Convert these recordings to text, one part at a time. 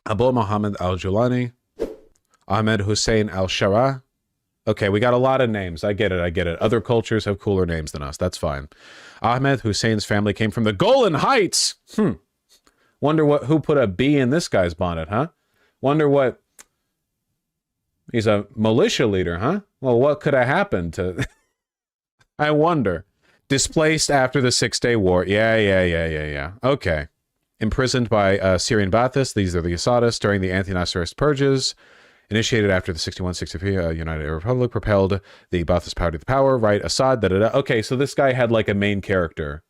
Abu Muhammad al-Julani, Ahmed Hussein al-Shara. Okay, we got a lot of names. I get it. Other cultures have cooler names than us. That's fine. Ahmed Hussein's family came from the Golan Heights. Wonder who put a B in this guy's bonnet, huh? Wonder what... He's a militia leader, huh? Well, what could have happened to... I wonder. Displaced after the Six-Day War. Yeah. Okay. Imprisoned by Syrian Baathists. These are the Assadists during the anti-Nasserist purges. Initiated after the 61-63 United Arab Republic. Propelled the Baathist party to power. Right. Assad. Okay, so this guy had like a main character,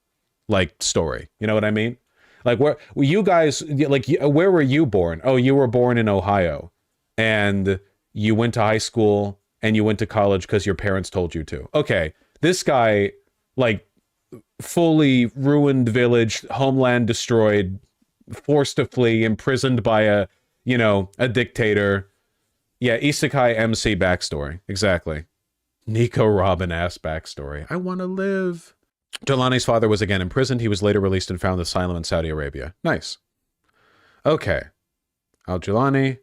like, story. You know what I mean? Like, where you guys, like, where were you born? Oh, you were born in Ohio. And you went to high school and you went to college because your parents told you to. Okay. This guy, like, fully ruined village, homeland destroyed, forced to flee, imprisoned by a dictator. Yeah, Isekai MC backstory. Exactly. Nico Robin-ass backstory. I want to live. Jolani's father was again imprisoned. He was later released and found asylum in Saudi Arabia. Nice. Okay. Al-Jolani,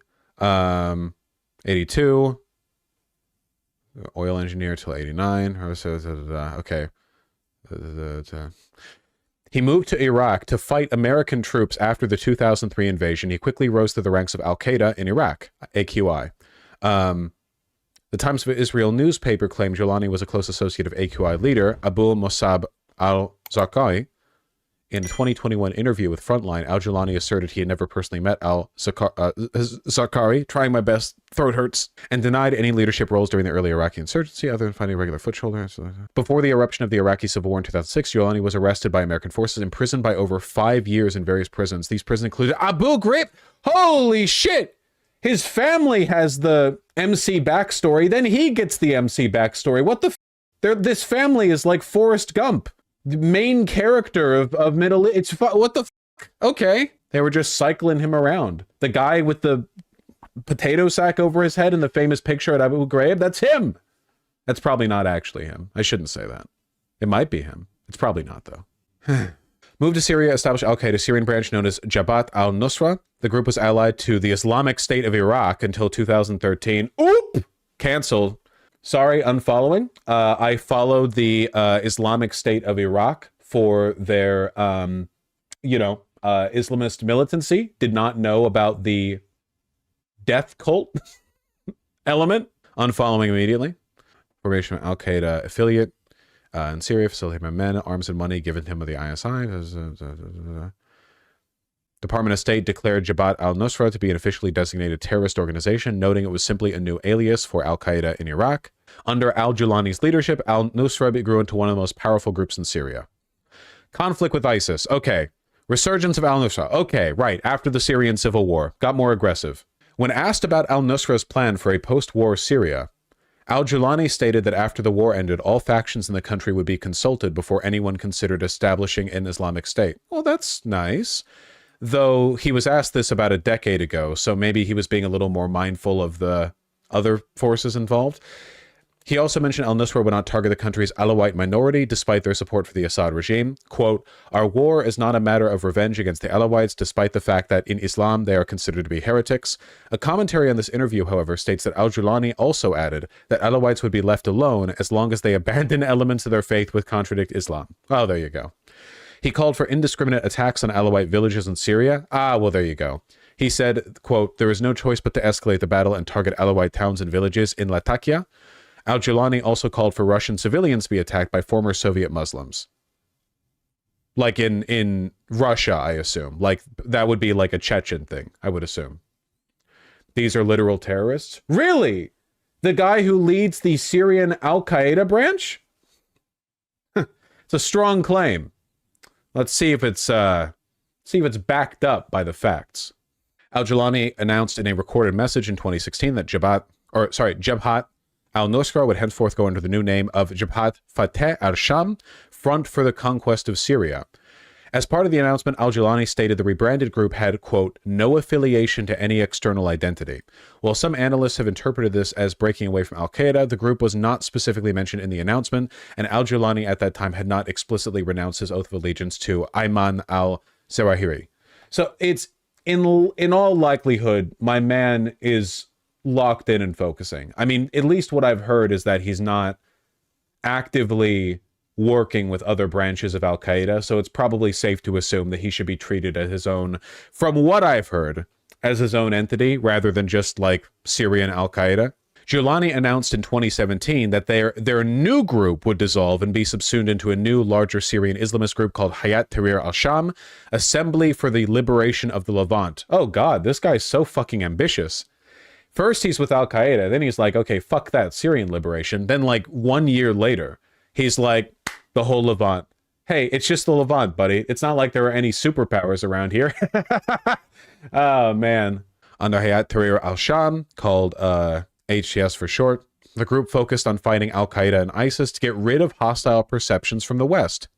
82. Oil engineer till 89. Okay. He moved to Iraq to fight American troops after the 2003 invasion. He quickly rose to the ranks of Al-Qaeda in Iraq, AQI. The Times of Israel newspaper claimed Jolani was a close associate of AQI leader Abu Musab al-Zarqawi. In a 2021 interview with Frontline, al-Jolani asserted he had never personally met al-Zarqawi, trying my best, throat hurts, and denied any leadership roles during the early Iraqi insurgency other than finding a regular foothold. Before the eruption of the Iraqi Civil War in 2006, Jolani was arrested by American forces, imprisoned by over 5 years in various prisons. These prisons included Abu Ghraib. Holy shit! His family has the MC backstory, then he gets the MC backstory. What the f? This family is like Forrest Gump. The main character of Middle East. What the fuck? Okay. They were just cycling him around. The guy with the potato sack over his head in the famous picture at Abu Ghraib, that's him. That's probably not actually him. I shouldn't say that. It might be him. It's probably not, though. Moved to Syria, established Al-Qaeda Syrian branch known as Jabhat al-Nusra. The group was allied to the Islamic State of Iraq until 2013. Oop! Canceled. Sorry, unfollowing. I followed the Islamic State of Iraq for their, Islamist militancy. Did not know about the death cult element. Unfollowing immediately. Formation of Al-Qaeda affiliate in Syria, facilitated by men, arms and money given him by the ISI. Department of State declared Jabhat al-Nusra to be an officially designated terrorist organization, noting it was simply a new alias for Al-Qaeda in Iraq. Under al-Jolani's leadership, al-Nusra grew into one of the most powerful groups in Syria. Conflict with ISIS. Okay. Resurgence of al-Nusra. Okay, right. After the Syrian civil war. Got more aggressive. When asked about al-Nusra's plan for a post-war Syria, al-Jolani stated that after the war ended, all factions in the country would be consulted before anyone considered establishing an Islamic State. Well, that's nice. Though he was asked this about a decade ago, so maybe he was being a little more mindful of the other forces involved. He also mentioned al-Nusra would not target the country's Alawite minority, despite their support for the Assad regime. Quote, "Our war is not a matter of revenge against the Alawites, despite the fact that in Islam they are considered to be heretics." A commentary on this interview, however, states that al-Jolani also added that Alawites would be left alone as long as they abandon elements of their faith which contradict Islam. Oh, there you go. He called for indiscriminate attacks on Alawite villages in Syria. Ah, well, there you go. He said, quote, "There is no choice but to escalate the battle and target Alawite towns and villages in Latakia." Al-Jolani also called for Russian civilians to be attacked by former Soviet Muslims. Like in Russia, I assume. Like, that would be like a Chechen thing, I would assume. These are literal terrorists? Really? The guy who leads the Syrian Al-Qaeda branch? It's a strong claim. Let's see if it's backed up by the facts. Al-Jolani announced in a recorded message in 2016 that Jabhat al-Nusra would henceforth go under the new name of Jabhat Fateh al-Sham, Front for the Conquest of Syria. As part of the announcement, al-Jolani stated the rebranded group had, quote, "no affiliation to any external identity." While some analysts have interpreted this as breaking away from al-Qaeda, the group was not specifically mentioned in the announcement, and al-Jolani at that time had not explicitly renounced his oath of allegiance to Ayman al-Zawahiri. So it's in all likelihood, my man is locked in and focusing. I mean, at least what I've heard is that he's not actively working with other branches of al-Qaeda, so it's probably safe to assume that he should be treated as his own, from what I've heard, as his own entity, rather than just like Syrian al-Qaeda. Giuliani announced in 2017 that their new group would dissolve and be subsumed into a new, larger Syrian Islamist group called Hayat Tahrir al-Sham, Assembly for the Liberation of the Levant. Oh god, this guy's so fucking ambitious. First he's with al-Qaeda, then he's like, okay, fuck that, Syrian liberation. Then like 1 year later, he's like, the whole Levant. Hey, it's just the Levant, buddy. It's not like there are any superpowers around here. Oh, man. Under Hayat Tahrir al-Sham, called HTS for short, the group focused on fighting al-Qaeda and ISIS to get rid of hostile perceptions from the West.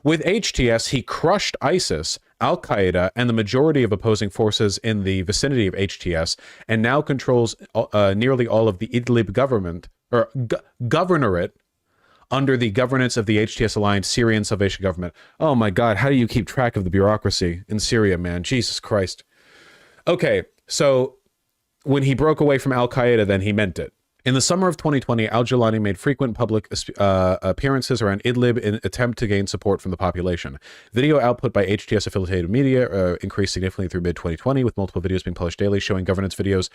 With HTS, he crushed ISIS, al-Qaeda, and the majority of opposing forces in the vicinity of HTS, and now controls nearly all of the Idlib government, or governorate, under the governance of the HTS-aligned Syrian Salvation Government. Oh my god, how do you keep track of the bureaucracy in Syria, man? Jesus Christ. Okay, so when he broke away from al-Qaeda, then he meant it. In the summer of 2020, al-Giuliani made frequent public appearances around Idlib in an attempt to gain support from the population. Video output by HTS-affiliated media increased significantly through mid-2020, with multiple videos being published daily showing governance videos,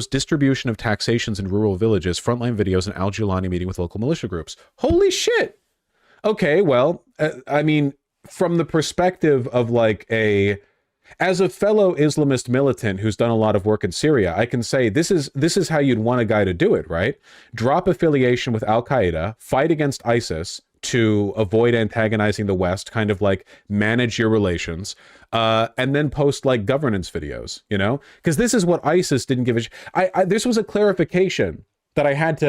distribution of taxations in rural villages, frontline videos, and al-Giuliani meeting with local militia groups. Holy shit! Okay, well, I mean, from the perspective of like as a fellow Islamist militant who's done a lot of work in Syria, I can say this is how you'd want a guy to do it, right? Drop affiliation with al-Qaeda, fight against ISIS to avoid antagonizing the West, kind of like manage your relations, and then post like governance videos, you know? Because this is what ISIS didn't give a this was a clarification that I had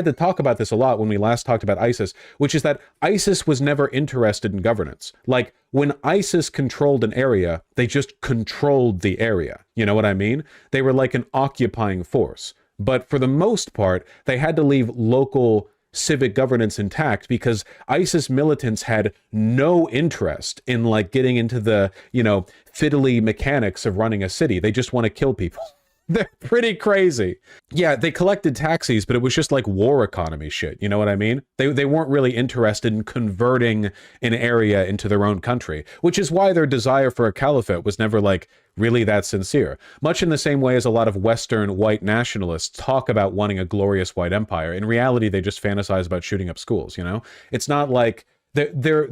to talk about this a lot when we last talked about ISIS, which is that ISIS was never interested in governance. Like, when ISIS controlled an area, they just controlled the area. You know what I mean? They were like an occupying force. But for the most part, they had to leave local civic governance intact because ISIS militants had no interest in like getting into the, you know, fiddly mechanics of running a city. They just want to kill people. They're pretty crazy. Yeah, they collected taxes, but it was just like war economy shit. You know what I mean? They weren't really interested in converting an area into their own country, which is why their desire for a caliphate was never like really that sincere. Much in the same way as a lot of Western white nationalists talk about wanting a glorious white empire. In reality, they just fantasize about shooting up schools, you know? It's not like they're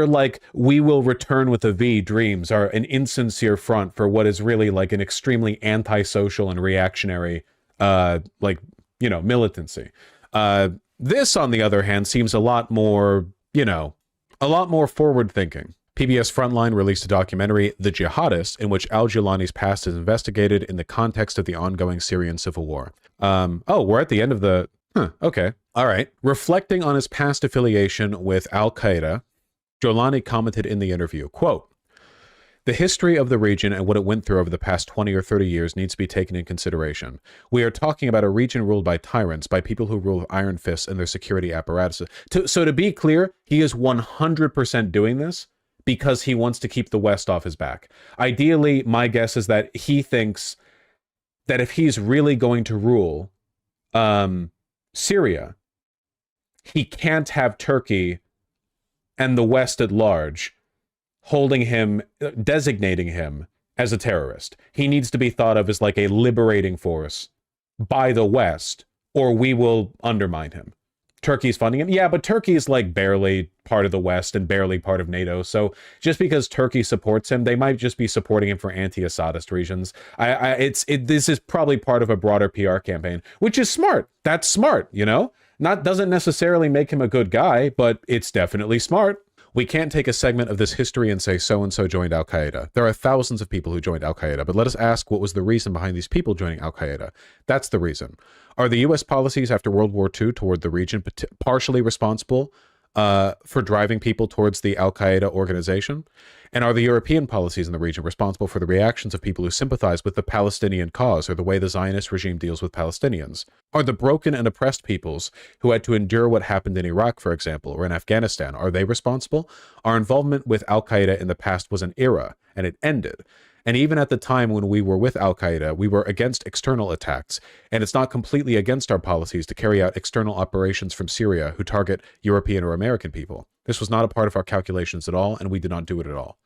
like, we will return with a V dreams are an insincere front for what is really like an extremely antisocial and reactionary like, you know, militancy. This, on the other hand, seems a lot more, you know, a lot more forward thinking. PBS Frontline released a documentary, The Jihadists, in which al-Giuliani's past is investigated in the context of the ongoing Syrian civil war. Oh, we're at the end of the okay. All right. Reflecting on his past affiliation with al-Qaeda, Giuliani commented in the interview, quote, "The history of the region and what it went through over the past 20 or 30 years needs to be taken in consideration. We are talking about a region ruled by tyrants, by people who rule with iron fists and their security apparatuses." So to be clear, he is 100% doing this because he wants to keep the West off his back. Ideally, my guess is that he thinks that if he's really going to rule Syria, he can't have Turkey and the West at large holding him, designating him as a terrorist. He needs to be thought of as like a liberating force by the West, or we will undermine him. Turkey's funding him. Yeah, but Turkey is like barely part of the West and barely part of NATO. So just because Turkey supports him, they might just be supporting him for anti-Assadist reasons. This is probably part of a broader PR campaign, which is smart. That's smart, you know? Doesn't necessarily make him a good guy, but it's definitely smart. We can't take a segment of this history and say so-and-so joined al-Qaeda. There are thousands of people who joined al-Qaeda, but let us ask what was the reason behind these people joining al-Qaeda. That's the reason. Are the U.S. policies after World War II toward the region partially responsible for driving people towards the al-Qaeda organization? And are the European policies in the region responsible for the reactions of people who sympathize with the Palestinian cause or the way the Zionist regime deals with Palestinians? Are the broken and oppressed peoples who had to endure what happened in Iraq, for example, or in Afghanistan, are they responsible? Our involvement with al-Qaeda in the past was an era, and it ended. And even at the time when we were with al-Qaeda, we were against external attacks, and it's not completely against our policies to carry out external operations from Syria who target European or American people. This was not a part of our calculations at all, and we did not do it at all.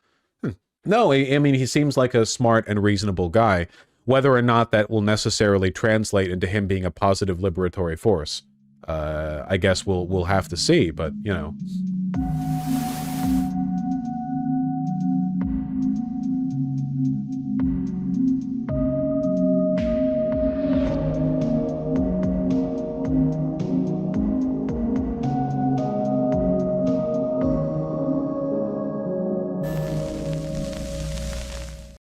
No, I mean, he seems like a smart and reasonable guy. Whether or not that will necessarily translate into him being a positive liberatory force, I guess we'll have to see, but, you know.